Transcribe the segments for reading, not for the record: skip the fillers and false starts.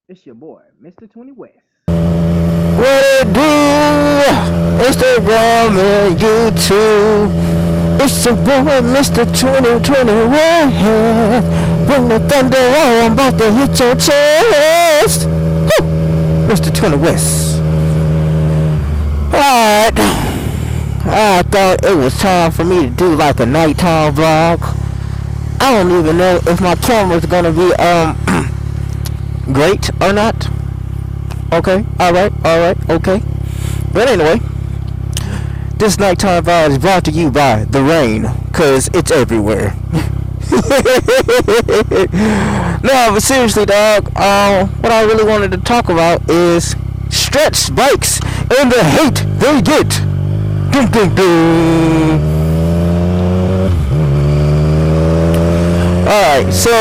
It's your boy, Mr. 20 West. What it do? Instagram and YouTube. It's your boy, Mr. 2021. Bring the thunder on, I'm about to hit your chest. Woo! Mr. 20 West. Alright. I thought it was time for me to do like a nighttime vlog. I don't even know if my camera's gonna be great or not. Okay, alright, okay. But anyway, this nighttime vibe is brought to you by the rain, cause it's everywhere. No, but seriously, dog, what I really wanted to talk about is stretch bikes and the hate they get. Dun, dun, dun. Alright, so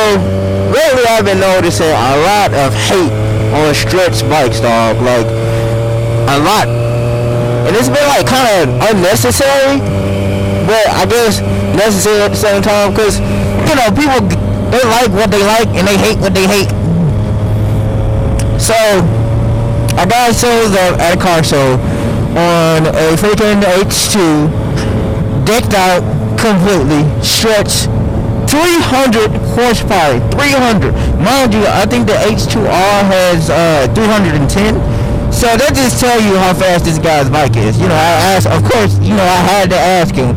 lately I've been noticing a lot of hate on stretch bikes, dog. Like, a lot. And it's been like kind of unnecessary, but I guess necessary at the same time, because, you know, people, they like what they like and they hate what they hate. So I got sold up at a car show on a freaking H2, decked out completely, stretched, 300 horsepower, 300. Mind you, I think the H2R has 310. So that just tell you how fast this guy's bike is. You know, I asked, of course, you know, I had to ask him,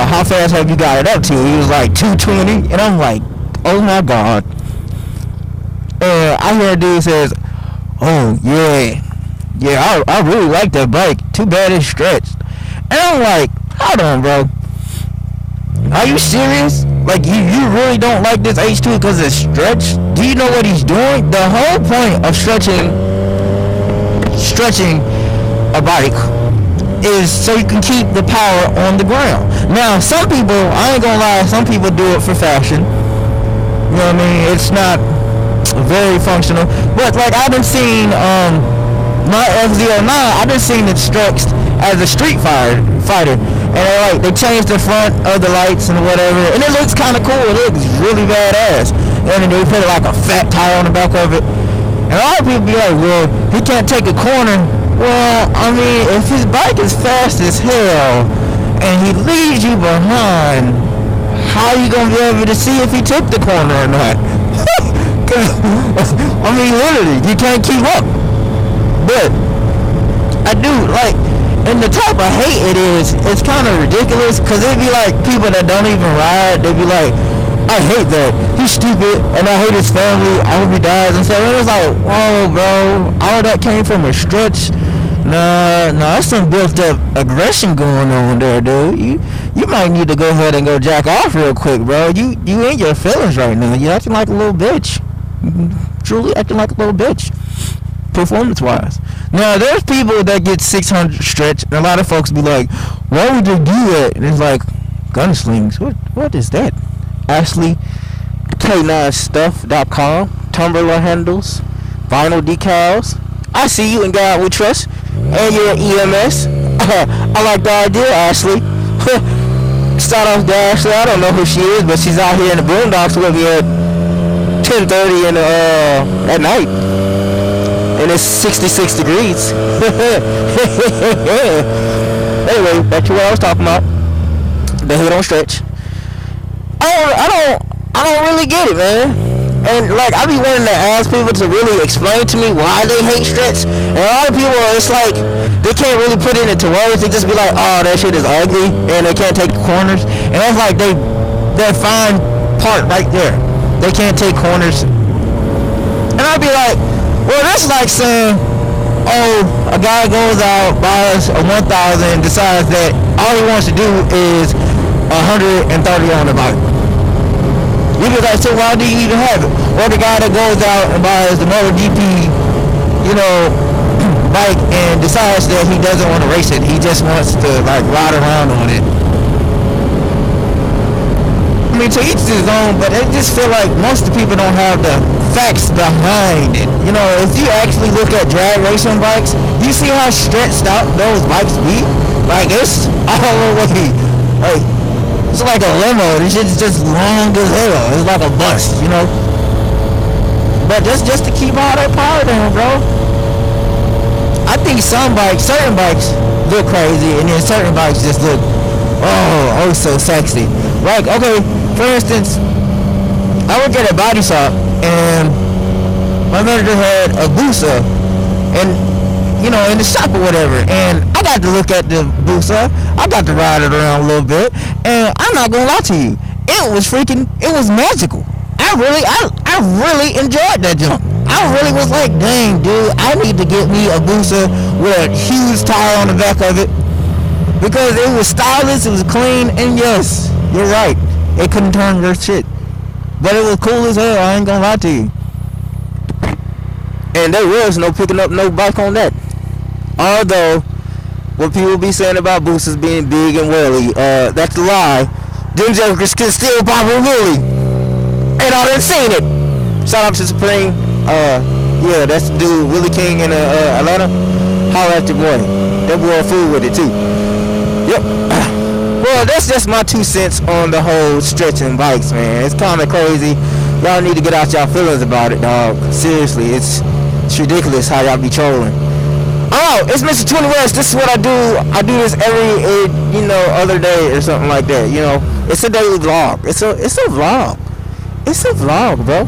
how fast have you got it up to? He was like 220, and I'm like, oh my god. I hear a dude says, oh yeah, I really like that bike. Too bad it's stretched. And I'm like, hold on, bro. Are you serious? Like, you really don't like this H2 because it's stretched? Do you know what he's doing? The whole point of stretching a bike is so you can keep the power on the ground. Now, some people, I ain't gonna lie, some people do it for fashion. You know what I mean? It's not very functional. But, like, I've been seeing, my FZ09, I've been seeing it stretched as a street fighter. And they changed the front of the lights and whatever, and it looks kind of cool. It looks really badass. And then they put like a fat tire on the back of it. And a lot of people be like, well, he can't take a corner. Well, I mean, if his bike is fast as hell and he leaves you behind, how are you gonna be able to see if he took the corner or not? I mean, literally, you can't keep up. But I do like. And the type of hate it is, it's kind of ridiculous, because it'd be like people that don't even ride, they'd be like, I hate that, he's stupid, and I hate his family, I hope he dies, and so it was like, whoa, bro, all that came from a stretch? Nah, that's some built up aggression going on there, dude. You might need to go ahead and go jack off real quick, bro. You in your feelings right now, you acting like a little bitch. Truly acting like a little bitch. Performance-wise. Now, there's people that get 600 stretch, and a lot of folks be like, why would they do that? And it's like, gunslings, what is that? Ashley, K9stuff.com, Tumblr handles, vinyl decals. I see you in God we trust, and you're EMS. I like the idea, Ashley. Start off with Ashley, I don't know who she is, but she's out here in the boondocks with me at 10:30 at night. And it's 66 degrees. Anyway, back to what I was talking about. The hate on stretch. I don't really get it, man. And like, I be wanting to ask people to really explain to me why they hate stretch. And a lot of people, it's like they can't really put it into words. They just be like, oh, that shit is ugly, and they can't take corners. And that's like their fine part right there. They can't take corners. And I'd be like, well, that's like saying, oh, a guy goes out, buys a 1,000, decides that all he wants to do is 130 on the bike. You be like, so why do you even have it? Or the guy that goes out and buys the MotoGP, you know, bike and decides that he doesn't want to race it. He just wants to, like, ride around on it. I mean, to each his own, but I just feel like most of the people don't have the facts behind it. You know, if you actually look at drag racing bikes, you see how stretched out those bikes be? Like, it's all the way, like, it's like a limo. This shit's just long as hell. It's like a bus, you know? But that's just to keep all that power down, bro. I think certain bikes look crazy, and then certain bikes just look, oh so sexy. Like, okay, for instance, I work at a body shop, and my manager had a Busa, and in the shop or whatever, and I got to look at the Busa. I got to ride it around a little bit, and I'm not gonna lie to you, it was magical. I really enjoyed that jump. I really was like, dang, dude, I need to get me a Busa with a huge tire on the back of it, because it was stylish, it was clean, and yes, you're right, it couldn't turn your shit, but it was cool as hell. I ain't gonna lie to you. And there was no picking up no bike on that. Although, what people be saying about Busas being big and whirly, that's a lie. Them jokers can still pop a wheelie. And I done seen it. Shout out to Supreme. Yeah, that's the dude, Willie King in Atlanta. Holla at your boy. That boy a fool with it too. Yep. Well, that's just my 2 cents on the whole stretching bikes, man. It's kind of crazy. Y'all need to get out y'all feelings about it, dog. Seriously, it's ridiculous how y'all be trolling. Oh, it's Mr. 20 West. This is what I do. I do this every, other day or something like that. It's a daily vlog. It's a vlog. It's a vlog, bro.